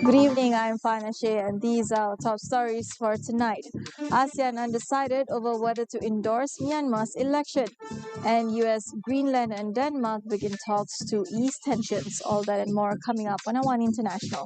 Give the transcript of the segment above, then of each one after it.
Good evening, I'm Farhana Sheikh, and these are our top stories for tonight. ASEAN undecided over whether to endorse Myanmar's election, and US, Greenland, and Denmark begin talks to ease tensions. All that and more coming up on AWANI International.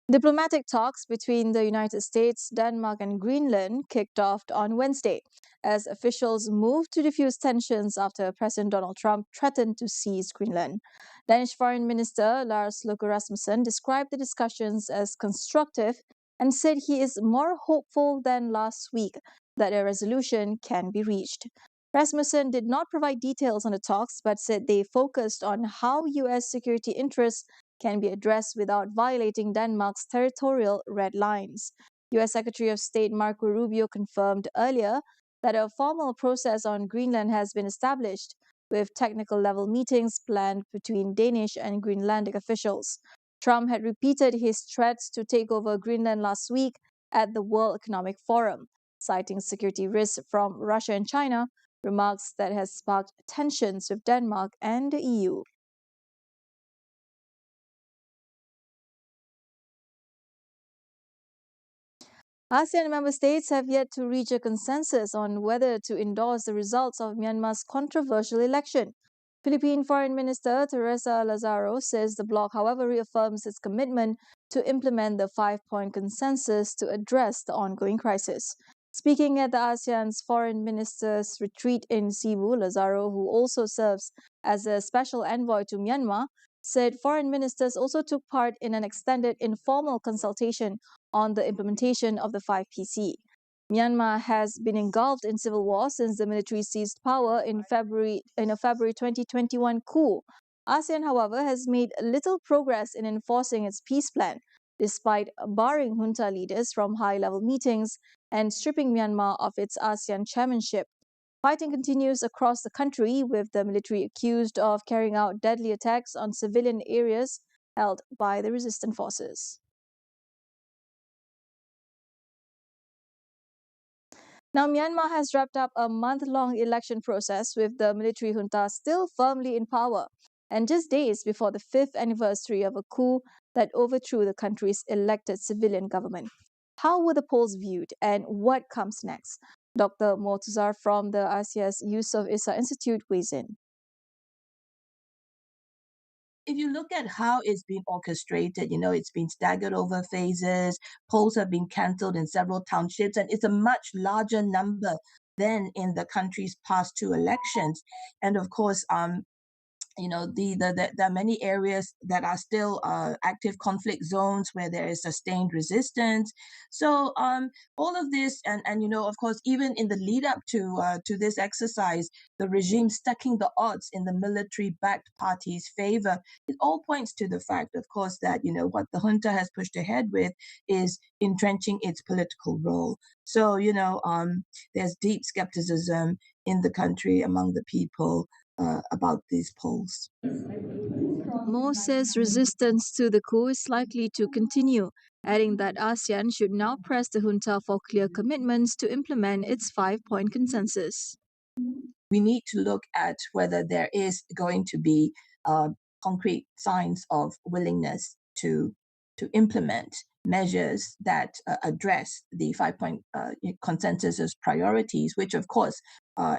Diplomatic talks between the United States, Denmark, and Greenland kicked off on Wednesday as officials moved to defuse tensions after President Donald Trump threatened to seize Greenland. Danish Foreign Minister Lars Løkke Rasmussen described the discussions as constructive and said he is more hopeful than last week that a resolution can be reached. Rasmussen did not provide details on the talks but said they focused on how U.S. security interests can be addressed without violating Denmark's territorial red lines. U.S. Secretary of State Marco Rubio confirmed earlier that a formal process on Greenland has been established, with technical level meetings planned between Danish and Greenlandic officials. Trump had repeated his threats to take over Greenland last week at the World Economic Forum, citing security risks from Russia and China, remarks that has sparked tensions with Denmark and the EU. ASEAN member states have yet to reach a consensus on whether to endorse the results of Myanmar's controversial election. Philippine Foreign Minister Teresa Lazaro says the bloc, however, reaffirms its commitment to implement the five-point consensus to address the ongoing crisis. Speaking at the ASEAN's foreign ministers' retreat in Cebu, Lazaro, who also serves as a special envoy to Myanmar, said foreign ministers also took part in an extended informal consultation on the implementation of the 5PC. Myanmar has been engulfed in civil war since the military seized power in a February 2021 coup. ASEAN, however, has made little progress in enforcing its peace plan, despite barring junta leaders from high-level meetings and stripping Myanmar of its ASEAN chairmanship. Fighting continues across the country, with the military accused of carrying out deadly attacks on civilian areas held by the resistance forces. Now, Myanmar has wrapped up a month-long election process with the military junta still firmly in power, and just days before the 5th anniversary of a coup that overthrew the country's elected civilian government. How were the polls viewed, and what comes next? Dr. Mortuzar from the ASEA's Yusof Issa Institute weighs in. If you look at how it's been orchestrated, it's been staggered over phases, polls have been cancelled in several townships, and it's a much larger number than in the country's past two elections. And of course, there are many areas that are still active conflict zones where there is sustained resistance. So all of this, and of course, even in the lead up to this exercise, the regime stacking the odds in the military-backed party's favor. It all points to the fact, of course, that what the junta has pushed ahead with is entrenching its political role. So there's deep skepticism in the country among the people about these polls. Mo says resistance to the coup is likely to continue, adding that ASEAN should now press the junta for clear commitments to implement its five-point consensus. We need to look at whether there is going to be concrete signs of willingness to implement measures that address the five-point consensus's priorities, which of course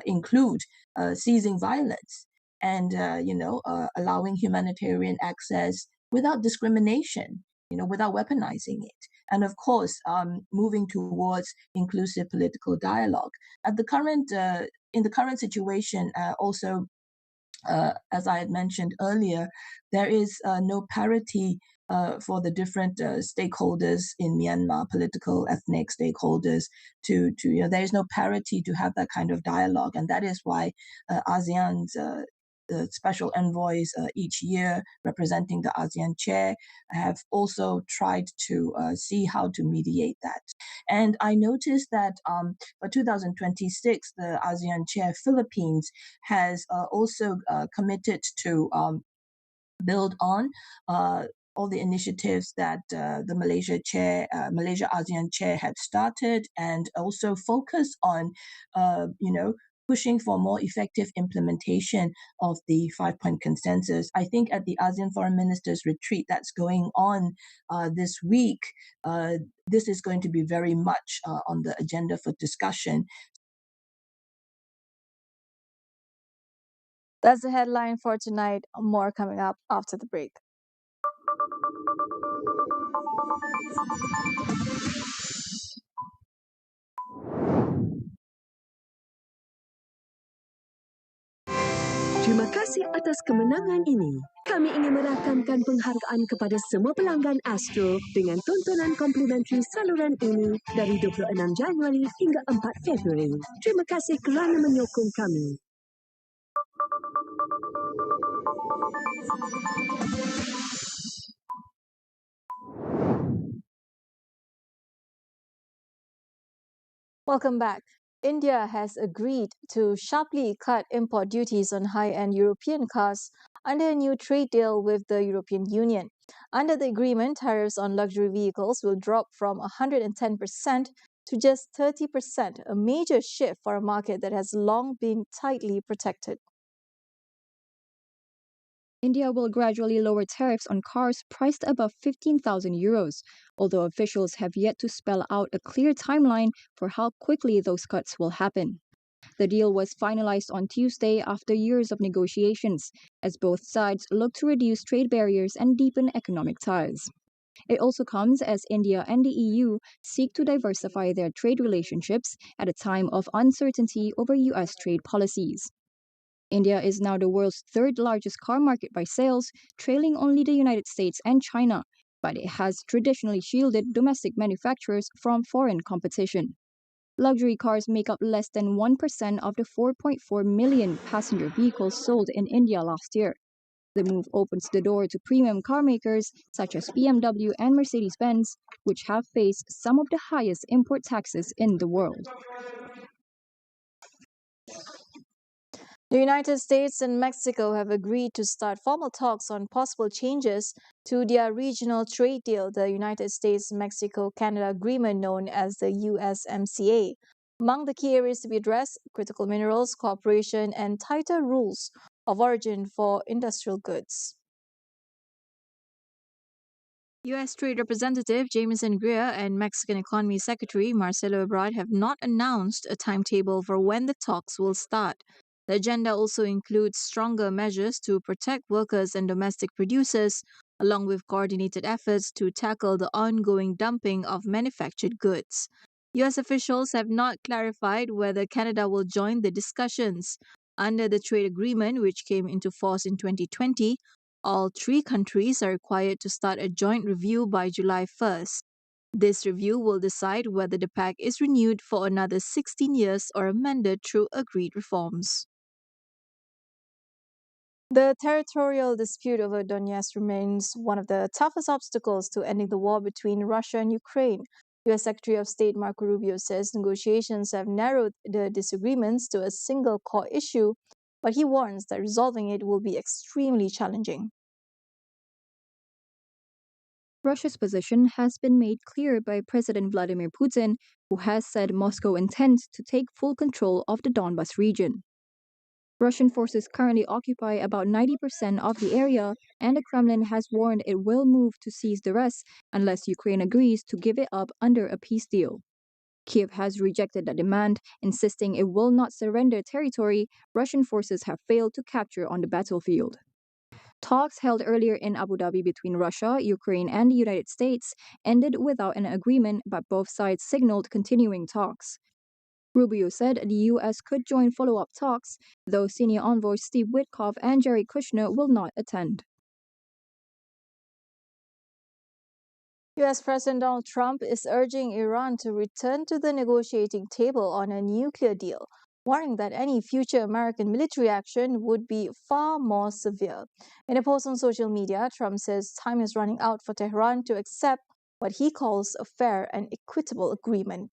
include ceasing violence and allowing humanitarian access without discrimination, without weaponizing it, and of course moving towards inclusive political dialogue. At the current in the current situation, also as I had mentioned earlier, there is no parity for the different stakeholders in Myanmar, political, ethnic stakeholders, there is no parity to have that kind of dialogue. And that is why ASEAN's special envoys each year representing the ASEAN chair have also tried to see how to mediate that. And I noticed that for 2026, the ASEAN chair Philippines has also committed to build on all the initiatives that the Malaysia ASEAN chair had started, and also focus on, pushing for more effective implementation of the 5-point consensus. I think at the ASEAN Foreign Ministers retreat that's going on this week, this is going to be very much on the agenda for discussion. That's the headline for tonight. More coming up after the break. Terima kasih atas kemenangan ini. Kami ingin merakamkan penghargaan kepada semua pelanggan Astro dengan tontonan komplimentari saluran ini dari 26 Januari hingga 4 Februari. Terima kasih kerana menyokong kami. Welcome back. India has agreed to sharply cut import duties on high-end European cars under a new trade deal with the European Union. Under the agreement, tariffs on luxury vehicles will drop from 110% to just 30%, a major shift for a market that has long been tightly protected. India will gradually lower tariffs on cars priced above 15,000 euros, although officials have yet to spell out a clear timeline for how quickly those cuts will happen. The deal was finalized on Tuesday after years of negotiations, as both sides look to reduce trade barriers and deepen economic ties. It also comes as India and the EU seek to diversify their trade relationships at a time of uncertainty over US trade policies. India is now the world's third largest car market by sales, trailing only the United States and China, but it has traditionally shielded domestic manufacturers from foreign competition. Luxury cars make up less than 1% of the 4.4 million passenger vehicles sold in India last year. The move opens the door to premium car makers such as BMW and Mercedes-Benz, which have faced some of the highest import taxes in the world. The United States and Mexico have agreed to start formal talks on possible changes to their regional trade deal, the United States-Mexico-Canada Agreement known as the USMCA. Among the key areas to be addressed, critical minerals, cooperation, and tighter rules of origin for industrial goods. U.S. Trade Representative Jamieson Greer and Mexican Economy Secretary Marcelo Ebrard have not announced a timetable for when the talks will start. The agenda also includes stronger measures to protect workers and domestic producers, along with coordinated efforts to tackle the ongoing dumping of manufactured goods. U.S. officials have not clarified whether Canada will join the discussions. Under the trade agreement, which came into force in 2020, all three countries are required to start a joint review by July 1st. This review will decide whether the pact is renewed for another 16 years or amended through agreed reforms. The territorial dispute over Donetsk remains one of the toughest obstacles to ending the war between Russia and Ukraine. U.S. Secretary of State Marco Rubio says negotiations have narrowed the disagreements to a single core issue, but he warns that resolving it will be extremely challenging. Russia's position has been made clear by President Vladimir Putin, who has said Moscow intends to take full control of the Donbas region. Russian forces currently occupy about 90% of the area, and the Kremlin has warned it will move to seize the rest unless Ukraine agrees to give it up under a peace deal. Kiev has rejected that demand, insisting it will not surrender territory Russian forces have failed to capture on the battlefield. Talks held earlier in Abu Dhabi between Russia, Ukraine, and the United States ended without an agreement, but both sides signaled continuing talks. Rubio said the U.S. could join follow-up talks, though senior envoys Steve Witkoff and Jared Kushner will not attend. U.S. President Donald Trump is urging Iran to return to the negotiating table on a nuclear deal. warning that any future American military action would be far more severe. In a post on social media, Trump says time is running out for Tehran to accept what he calls a fair and equitable agreement.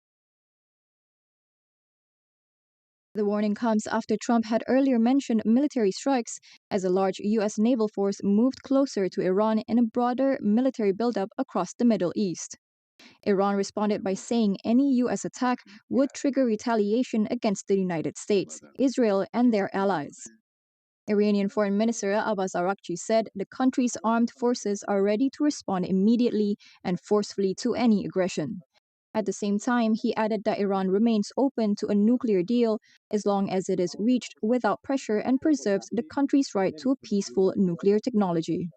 The warning comes after Trump had earlier mentioned military strikes as a large U.S. naval force moved closer to Iran in a broader military buildup across the Middle East. Iran responded by saying any U.S. attack would trigger retaliation against the United States, Israel, and their allies. Iranian Foreign Minister Abbas Araghchi said the country's armed forces are ready to respond immediately and forcefully to any aggression. At the same time, he added that Iran remains open to a nuclear deal as long as it is reached without pressure and preserves the country's right to a peaceful nuclear technology.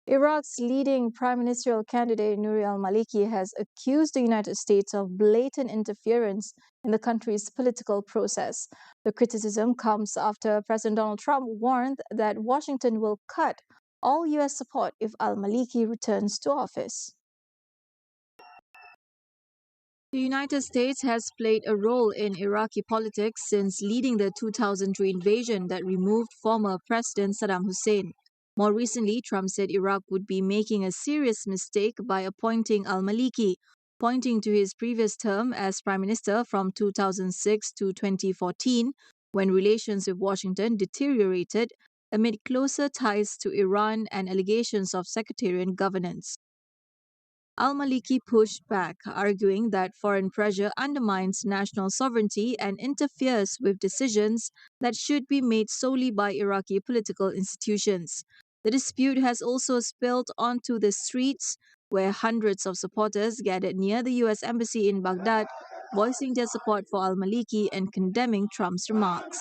Iraq's leading prime ministerial candidate Nouri al-Maliki has accused the United States of blatant interference in the country's political process. The criticism comes after President Donald Trump warned that Washington will cut all U.S. support if al-Maliki returns to office. The United States has played a role in Iraqi politics since leading the 2003 invasion that removed former President Saddam Hussein. More recently, Trump said Iraq would be making a serious mistake by appointing al-Maliki, pointing to his previous term as prime minister from 2006 to 2014, when relations with Washington deteriorated amid closer ties to Iran and allegations of sectarian governance. Al-Maliki pushed back, arguing that foreign pressure undermines national sovereignty and interferes with decisions that should be made solely by Iraqi political institutions. The dispute has also spilled onto the streets, where hundreds of supporters gathered near the U.S. Embassy in Baghdad, voicing their support for al-Maliki and condemning Trump's remarks.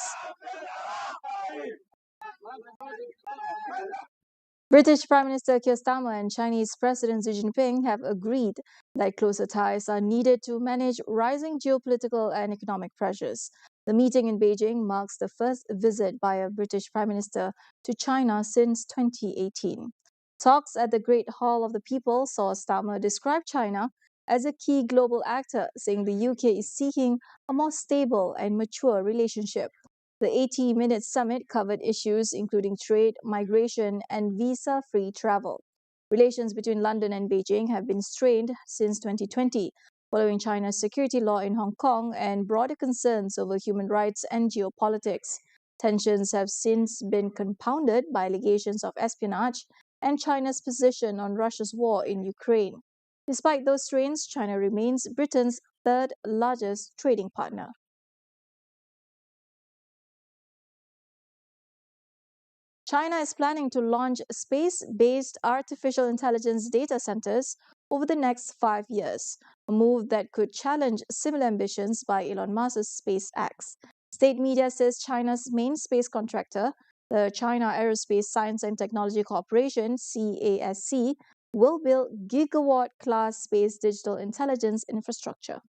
British Prime Minister Keir Starmer and Chinese President Xi Jinping have agreed that closer ties are needed to manage rising geopolitical and economic pressures. The meeting in Beijing marks the first visit by a British Prime Minister to China since 2018. Talks at the Great Hall of the People saw Starmer describe China as a key global actor, saying the UK is seeking a more stable and mature relationship. The 80-minute summit covered issues including trade, migration, and visa-free travel. Relations between London and Beijing have been strained since 2020, following China's security law in Hong Kong and broader concerns over human rights and geopolitics. Tensions have since been compounded by allegations of espionage and China's position on Russia's war in Ukraine. Despite those strains, China remains Britain's third largest trading partner. China is planning to launch space-based artificial intelligence data centers over the next 5 years, a move that could challenge similar ambitions by Elon Musk's SpaceX. State media says China's main space contractor, the China Aerospace Science and Technology Corporation, CASC, will build gigawatt-class space digital intelligence infrastructure.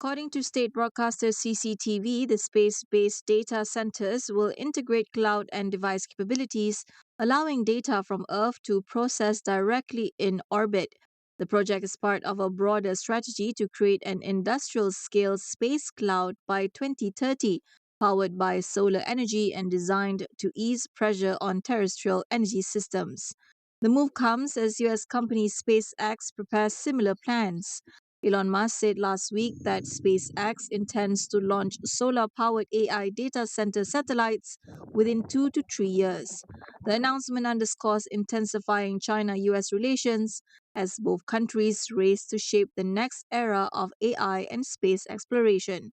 According to state broadcaster CCTV, the space-based data centers will integrate cloud and device capabilities, allowing data from Earth to process directly in orbit. The project is part of a broader strategy to create an industrial-scale space cloud by 2030, powered by solar energy and designed to ease pressure on terrestrial energy systems. The move comes as US company SpaceX prepares similar plans. Elon Musk said last week that SpaceX intends to launch solar-powered AI data center satellites within 2 to 3 years. The announcement underscores intensifying China-US relations as both countries race to shape the next era of AI and space exploration.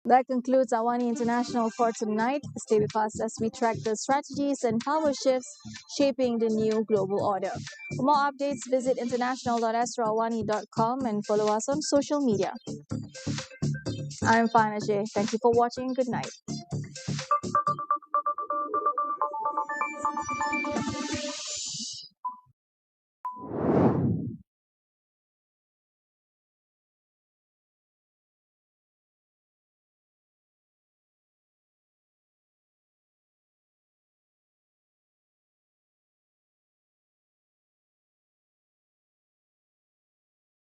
That concludes AWANI International for tonight. Stay with us as we track the strategies and power shifts shaping the new global order. For more updates, visit international.astroawani.com and follow us on social media. I'm Farhana Sheikh. Thank you for watching. Good night.